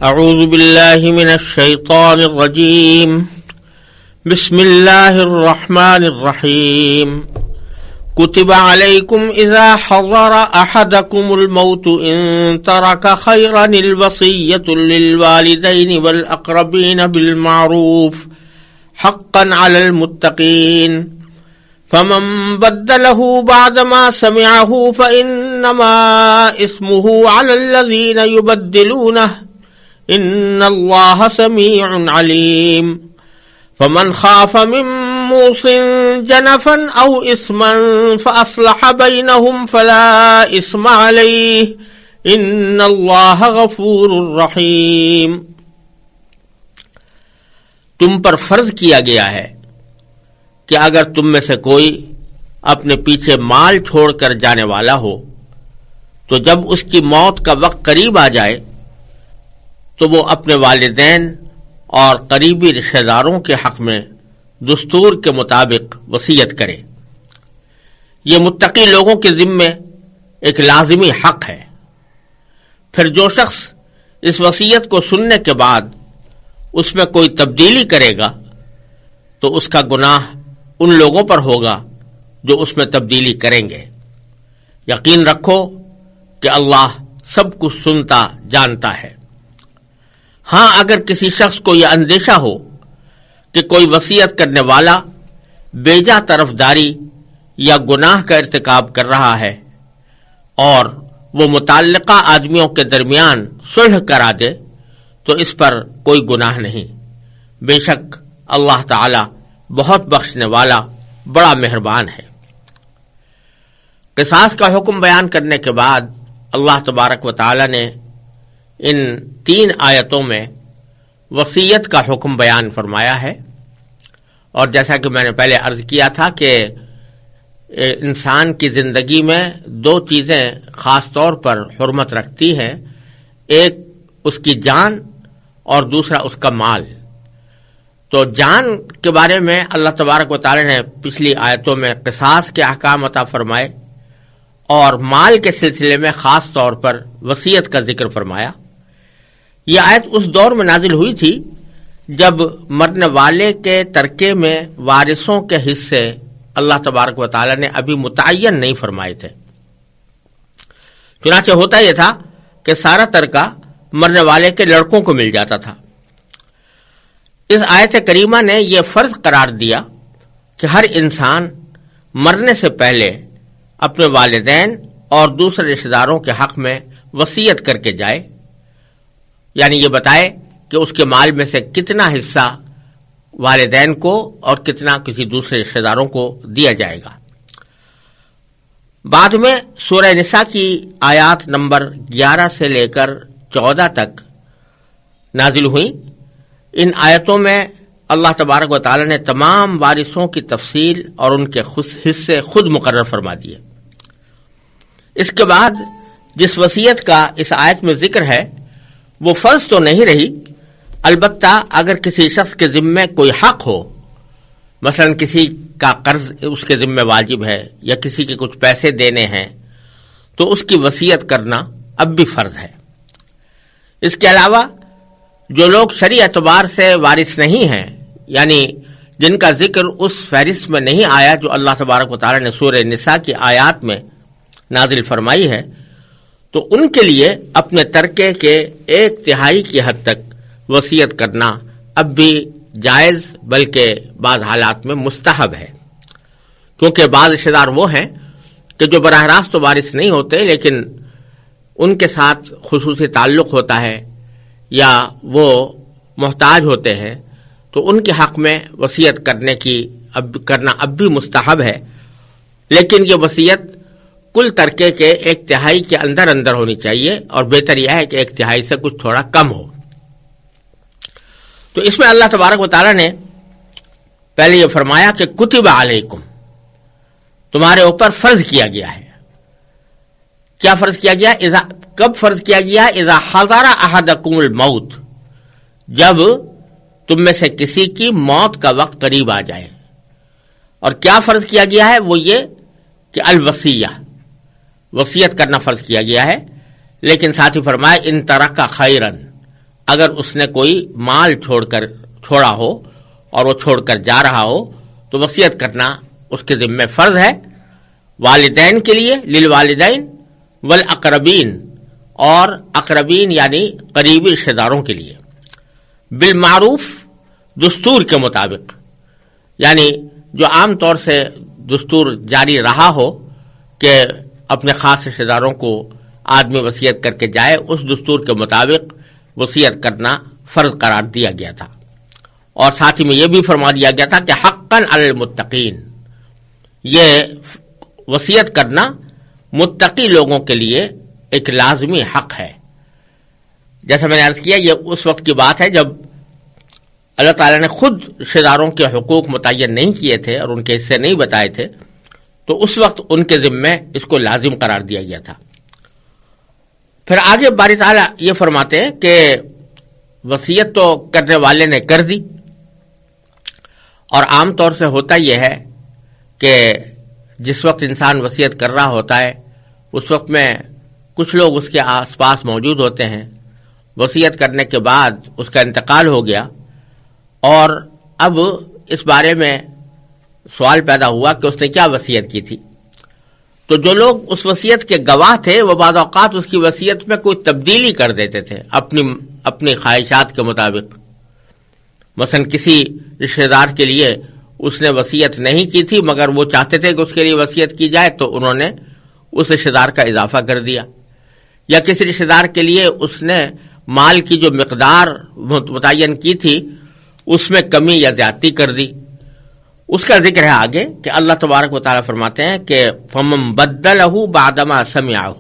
اعوذ باللہ من الشیطان الرجیم بسم اللہ الرحمن الرحیم كتب عليكم إذا حضر أحدكم الموت إن ترك خيرا الوصية للوالدين والأقربين بالمعروف حقا على المتقين فمن بدله بعدما سمعه فإنما إثمه على الذين يبدلونه ان اللہ سمیع علیم فمن خاف من موص جنفا او اثما فاصلح بینہم فلا اثم علیہ ان اللہ غفور رحیم۔ تم پر فرض کیا گیا ہے کہ اگر تم میں سے کوئی اپنے پیچھے مال چھوڑ کر جانے والا ہو تو جب اس کی موت کا وقت قریب آ جائے تو وہ اپنے والدین اور قریبی رشتہ داروں کے حق میں دستور کے مطابق وصیت کرے۔ یہ متقی لوگوں کے ذمے ایک لازمی حق ہے۔ پھر جو شخص اس وصیت کو سننے کے بعد اس میں کوئی تبدیلی کرے گا تو اس کا گناہ ان لوگوں پر ہوگا جو اس میں تبدیلی کریں گے۔ یقین رکھو کہ اللہ سب کچھ سنتا جانتا ہے۔ ہاں، اگر کسی شخص کو یہ اندیشہ ہو کہ کوئی وصیت کرنے والا بیجا طرفداری یا گناہ کا ارتکاب کر رہا ہے اور وہ متعلقہ آدمیوں کے درمیان صلح کرا دے تو اس پر کوئی گناہ نہیں۔ بے شک اللہ تعالی بہت بخشنے والا بڑا مہربان ہے۔ قصاص کا حکم بیان کرنے کے بعد اللہ تبارک و تعالی نے ان 3 آیتوں میں وصیت کا حکم بیان فرمایا ہے، اور جیسا کہ میں نے پہلے عرض کیا تھا کہ انسان کی زندگی میں 2 چیزیں خاص طور پر حرمت رکھتی ہیں، ایک اس کی جان اور دوسرا اس کا مال۔ تو جان کے بارے میں اللہ تبارک و تعالی نے پچھلی آیتوں میں قصاص کے احکام عطا فرمائے، اور مال کے سلسلے میں خاص طور پر وصیت کا ذکر فرمایا۔ یہ آیت اس دور میں نازل ہوئی تھی جب مرنے والے کے ترکے میں وارثوں کے حصے اللہ تبارک و تعالی نے ابھی متعین نہیں فرمائے تھے۔ چنانچہ ہوتا یہ تھا کہ سارا ترکہ مرنے والے کے لڑکوں کو مل جاتا تھا۔ اس آیت کریمہ نے یہ فرض قرار دیا کہ ہر انسان مرنے سے پہلے اپنے والدین اور دوسرے رشتہ داروں کے حق میں وصیت کر کے جائے، یعنی یہ بتائے کہ اس کے مال میں سے کتنا حصہ والدین کو اور کتنا کسی دوسرے رشتہ داروں کو دیا جائے گا۔ بعد میں سورہ نساء کی آیات نمبر 11 سے لے کر 14 تک نازل ہوئیں۔ ان آیتوں میں اللہ تبارک و تعالی نے تمام وارثوں کی تفصیل اور ان کے حصے خود مقرر فرما دیے۔ اس کے بعد جس وصیت کا اس آیت میں ذکر ہے وہ فرض تو نہیں رہی، البتہ اگر کسی شخص کے ذمے کوئی حق ہو، مثلا کسی کا قرض اس کے ذمے واجب ہے یا کسی کے کچھ پیسے دینے ہیں، تو اس کی وصیت کرنا اب بھی فرض ہے۔ اس کے علاوہ جو لوگ شرعی اعتبار سے وارث نہیں ہیں، یعنی جن کا ذکر اس فہرست میں نہیں آیا جو اللہ تبارک و تعالی نے سورہ نساء کی آیات میں نازل فرمائی ہے، تو ان کے لیے اپنے ترکے کے 1/3 کی حد تک وصیت کرنا اب بھی جائز بلکہ بعض حالات میں مستحب ہے، کیونکہ بعض رشتہ دار وہ ہیں کہ جو براہ راست تو وارث نہیں ہوتے لیکن ان کے ساتھ خصوصی تعلق ہوتا ہے یا وہ محتاج ہوتے ہیں، تو ان کے حق میں وصیت کرنا اب بھی مستحب ہے، لیکن یہ وصیت کل ترکے کے 1/3 کے اندر ہونی چاہیے، اور بہتر یہ ہے کہ 1/3 سے کچھ تھوڑا کم ہو۔ تو اس میں اللہ تبارک و تعالی نے پہلے یہ فرمایا کہ کتب علیکم، تمہارے اوپر فرض کیا گیا ہے۔ کیا فرض کیا گیا؟ کب فرض کیا گیا؟ اذا حضر احدکم الموت، جب تم میں سے کسی کی موت کا وقت قریب آ جائے۔ اور کیا فرض کیا گیا ہے؟ وہ یہ کہ الوصیہ، وصیت کرنا فرض کیا گیا ہے، لیکن ساتھ ہی فرمایا ان ترک خیرن، اگر اس نے کوئی مال چھوڑا ہو اور وہ چھوڑ کر جا رہا ہو تو وصیت کرنا اس کے ذمہ فرض ہے، والدین کے لیے، للوالدین والاقربین، اور اقربین یعنی قریبی رشتہ داروں کے لیے، بالمعروف دستور کے مطابق، یعنی جو عام طور سے دستور جاری رہا ہو کہ اپنے خاص رشتہ داروں کو آدمی وصیت کر کے جائے، اس دستور کے مطابق وصیت کرنا فرض قرار دیا گیا تھا۔ اور ساتھ ہی میں یہ بھی فرما دیا گیا تھا کہ حقاً علی المتقین، یہ وصیت کرنا متقی لوگوں کے لیے ایک لازمی حق ہے۔ جیسا میں نے عرض کیا، یہ اس وقت کی بات ہے جب اللہ تعالیٰ نے خود رشتہ داروں کے حقوق متعین نہیں کیے تھے اور ان کے حصے نہیں بتائے تھے، تو اس وقت ان کے ذمے اس کو لازم قرار دیا گیا تھا۔ پھر آگے باری تعالیٰ یہ فرماتے ہیں کہ وصیت تو کرنے والے نے کر دی، اور عام طور سے ہوتا یہ ہے کہ جس وقت انسان وصیت کر رہا ہوتا ہے اس وقت میں کچھ لوگ اس کے آس پاس موجود ہوتے ہیں، وصیت کرنے کے بعد اس کا انتقال ہو گیا، اور اب اس بارے میں سوال پیدا ہوا کہ اس نے کیا وصیت کی تھی۔ تو جو لوگ اس وصیت کے گواہ تھے وہ بعض اوقات اس کی وصیت میں کوئی تبدیلی کر دیتے تھے اپنی خواہشات کے مطابق۔ مثلا کسی رشتہ دار کے لیے اس نے وصیت نہیں کی تھی مگر وہ چاہتے تھے کہ اس کے لیے وصیت کی جائے، تو انہوں نے اس رشتہ دار کا اضافہ کر دیا، یا کسی رشتہ دار کے لیے اس نے مال کی جو مقدار متعین کی تھی اس میں کمی یا زیادتی کر دی۔ اس کا ذکر ہے آگے کہ اللہ تبارک و تعالیٰ فرماتے ہیں کہ فَمَن بَدَّلَهُ بَعْدَمَا سَمِعَهُ،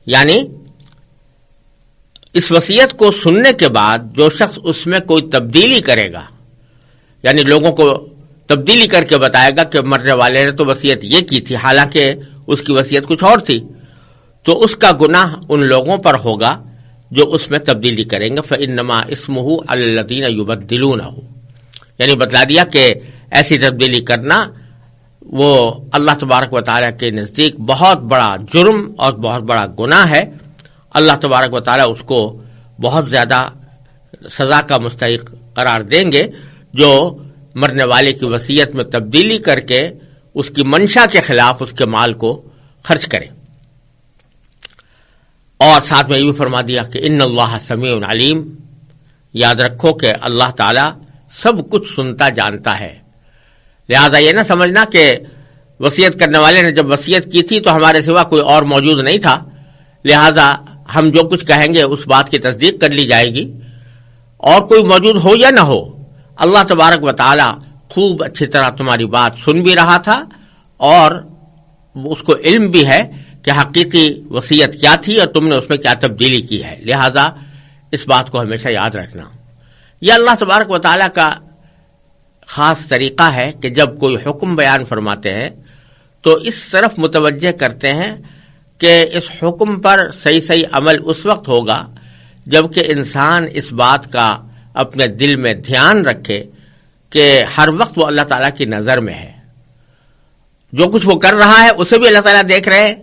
یعنی اس وصیت کو سننے کے بعد جو شخص اس میں کوئی تبدیلی کرے گا، یعنی لوگوں کو تبدیلی کر کے بتائے گا کہ مرنے والے نے تو وصیت یہ کی تھی حالانکہ اس کی وصیت کچھ اور تھی، تو اس کا گناہ ان لوگوں پر ہوگا جو اس میں تبدیلی کریں گے۔ فَإِنَّمَا اسْمُهُ عَلَى الَّذِينَ يُبَدِّلُونَهُ، یعنی بتلا دیا کہ ایسی تبدیلی کرنا وہ اللہ تبارک و تعالیٰ کے نزدیک بہت بڑا جرم اور بہت بڑا گناہ ہے۔ اللہ تبارک و تعالیٰ اس کو بہت زیادہ سزا کا مستحق قرار دیں گے جو مرنے والے کی وصیت میں تبدیلی کر کے اس کی منشا کے خلاف اس کے مال کو خرچ کرے۔ اور ساتھ میں یہ بھی فرما دیا کہ ان اللہ سمیع علیم، یاد رکھو کہ اللہ تعالیٰ سب کچھ سنتا جانتا ہے۔ لہذا یہ نہ سمجھنا کہ وصیت کرنے والے نے جب وصیت کی تھی تو ہمارے سوا کوئی اور موجود نہیں تھا، لہذا ہم جو کچھ کہیں گے اس بات کی تصدیق کر لی جائے گی، اور کوئی موجود ہو یا نہ ہو اللہ تبارک و تعالی خوب اچھی طرح تمہاری بات سن بھی رہا تھا، اور اس کو علم بھی ہے کہ حقیقی وصیت کیا تھی اور تم نے اس میں کیا تبدیلی کی ہے۔ لہذا اس بات کو ہمیشہ یاد رکھنا۔ یہ اللہ تبارک و تعالی کا خاص طریقہ ہے کہ جب کوئی حکم بیان فرماتے ہیں تو اس طرف متوجہ کرتے ہیں کہ اس حکم پر صحیح عمل اس وقت ہوگا جبکہ انسان اس بات کا اپنے دل میں دھیان رکھے کہ ہر وقت وہ اللہ تعالیٰ کی نظر میں ہے، جو کچھ وہ کر رہا ہے اسے بھی اللہ تعالیٰ دیکھ رہے ہیں،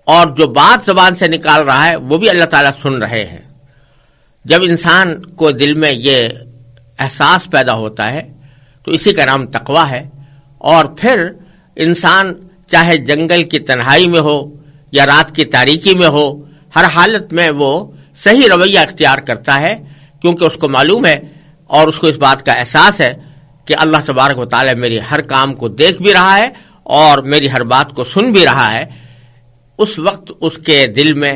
اور جو بات زبان سے نکال رہا ہے وہ بھی اللہ تعالیٰ سن رہے ہیں۔ جب انسان کو دل میں یہ احساس پیدا ہوتا ہے تو اسی کا نام تقویٰ ہے، اور پھر انسان چاہے جنگل کی تنہائی میں ہو یا رات کی تاریکی میں ہو، ہر حالت میں وہ صحیح رویہ اختیار کرتا ہے، کیونکہ اس کو معلوم ہے اور اس کو اس بات کا احساس ہے کہ اللہ تبارک و تعالی میری ہر کام کو دیکھ بھی رہا ہے اور میری ہر بات کو سن بھی رہا ہے۔ اس وقت اس کے دل میں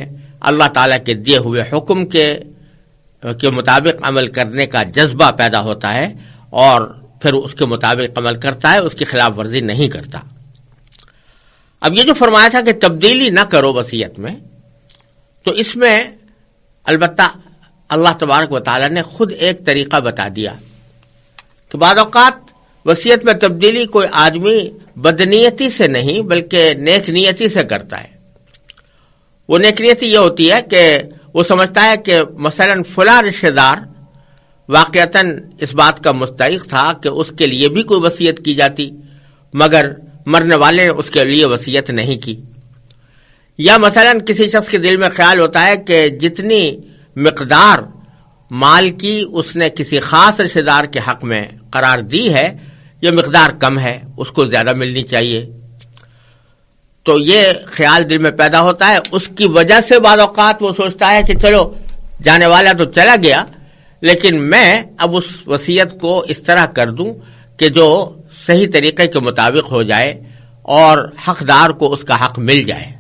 اللہ تعالیٰ کے دیے ہوئے حکم کے مطابق عمل کرنے کا جذبہ پیدا ہوتا ہے، اور پھر اس کے مطابق عمل کرتا ہے، اس کی خلاف ورزی نہیں کرتا۔ اب یہ جو فرمایا تھا کہ تبدیلی نہ کرو وصیت میں، تو اس میں البتہ اللہ تبارک و تعالیٰ نے خود ایک طریقہ بتا دیا کہ بعض اوقات وصیت میں تبدیلی کوئی آدمی بدنیتی سے نہیں بلکہ نیک نیتی سے کرتا ہے۔ وہ نیک نیتی یہ ہوتی ہے کہ وہ سمجھتا ہے کہ مثلا فلاں رشتہ دار واقعتاً اس بات کا مستحق تھا کہ اس کے لیے بھی کوئی وصیت کی جاتی، مگر مرنے والے نے اس کے لیے وصیت نہیں کی۔ یا مثلا کسی شخص کے دل میں خیال ہوتا ہے کہ جتنی مقدار مال کی اس نے کسی خاص رشتہ دار کے حق میں قرار دی ہے، یہ مقدار کم ہے، اس کو زیادہ ملنی چاہیے، تو یہ خیال دل میں پیدا ہوتا ہے. اس کی وجہ سے بعض اوقات وہ سوچتا ہے کہ چلو جانے والا تو چلا گیا، لیکن میں اب اس وصیت کو اس طرح کر دوں کہ جو صحیح طریقے کے مطابق ہو جائے اور حقدار کو اس کا حق مل جائے.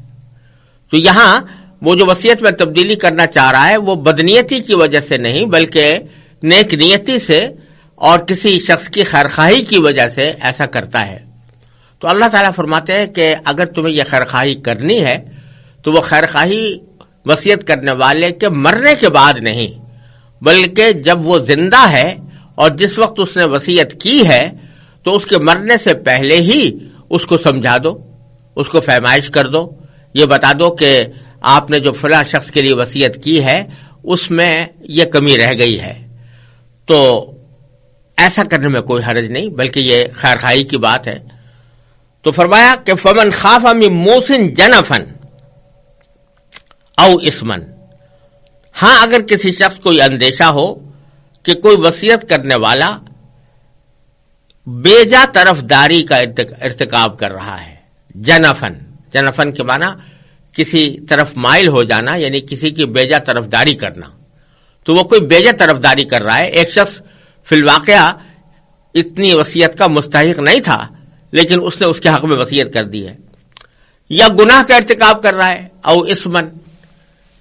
تو یہاں وہ جو وصیت میں تبدیلی کرنا چاہ رہا ہے وہ بدنیتی کی وجہ سے نہیں بلکہ نیک نیتی سے اور کسی شخص کی خیرخواہی کی وجہ سے ایسا کرتا ہے. تو اللہ تعالیٰ فرماتے ہیں کہ اگر تمہیں یہ خیرخواہی کرنی ہے تو وہ خیرخواہی وصیت کرنے والے کے مرنے کے بعد نہیں بلکہ جب وہ زندہ ہے اور جس وقت اس نے وصیت کی ہے تو اس کے مرنے سے پہلے ہی اس کو سمجھا دو، اس کو فہمائش کر دو، یہ بتا دو کہ آپ نے جو فلاں شخص کے لیے وصیت کی ہے اس میں یہ کمی رہ گئی ہے. تو ایسا کرنے میں کوئی حرج نہیں بلکہ یہ خیرخواہی کی بات ہے. تو فرمایا کہ فمن خاف من موص جنفا او اثما، ہاں اگر کسی شخص کو یہ اندیشہ ہو کہ کوئی وصیت کرنے والا بیجا طرف داری کا ارتکاب کر رہا ہے. جنفن کے معنی کسی طرف مائل ہو جانا، یعنی کسی کی بیجا طرف داری کرنا. تو وہ کوئی بیجا طرف داری کر رہا ہے. ایک شخص فی الواقعہ اتنی وصیت کا مستحق نہیں تھا لیکن اس نے اس کے حق میں وصیت کر دی ہے، یا گناہ کا ارتکاب کر رہا ہے، او اسمن،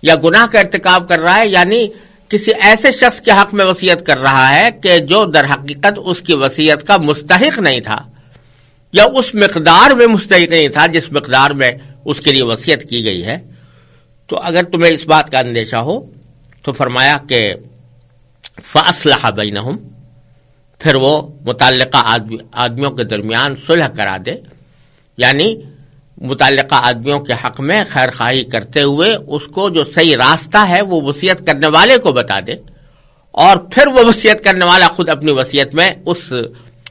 یا گناہ کا ارتکاب کر رہا ہے یعنی کسی ایسے شخص کے حق میں وصیت کر رہا ہے کہ جو در حقیقت اس کی وصیت کا مستحق نہیں تھا یا اس مقدار میں مستحق نہیں تھا جس مقدار میں اس کے لیے وصیت کی گئی ہے. تو اگر تمہیں اس بات کا اندیشہ ہو تو فرمایا کہ فاصلح بینہم، پھر وہ متعلقہ آدمیوں کے درمیان صلح کرا دے، یعنی متعلقہ آدمیوں کے حق میں خیر خواہی کرتے ہوئے اس کو جو صحیح راستہ ہے وہ وصیت کرنے والے کو بتا دے، اور پھر وہ وصیت کرنے والا خود اپنی وصیت میں اس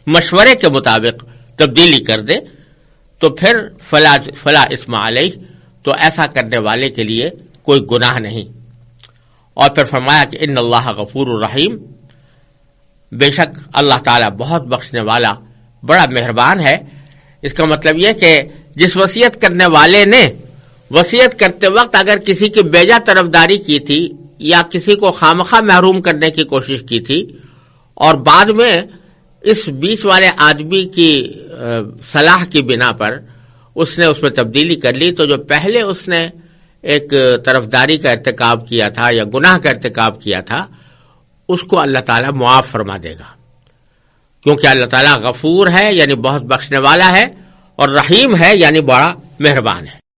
مشورے کے مطابق تبدیلی کر دے تو پھر فلا اسم علیہ، تو ایسا کرنے والے کے لیے کوئی گناہ نہیں. اور پھر فرمایا کہ ان اللہ غفور الرحیم، بے شک اللہ تعالیٰ بہت بخشنے والا بڑا مہربان ہے. اس کا مطلب یہ کہ جس وصیت کرنے والے نے وصیت کرتے وقت اگر کسی کی بیجا طرفداری کی تھی یا کسی کو خامخواہ محروم کرنے کی کوشش کی تھی اور بعد میں اس بیچ والے آدمی کی صلاح کی بنا پر اس نے اس میں تبدیلی کر لی، تو جو پہلے اس نے ایک طرفداری کا ارتکاب کیا تھا یا گناہ کا ارتکاب کیا تھا اس کو اللہ تعالیٰ معاف فرما دے گا، کیونکہ اللہ تعالیٰ غفور ہے یعنی بہت بخشنے والا ہے، اور رحیم ہے یعنی بڑا مہربان ہے.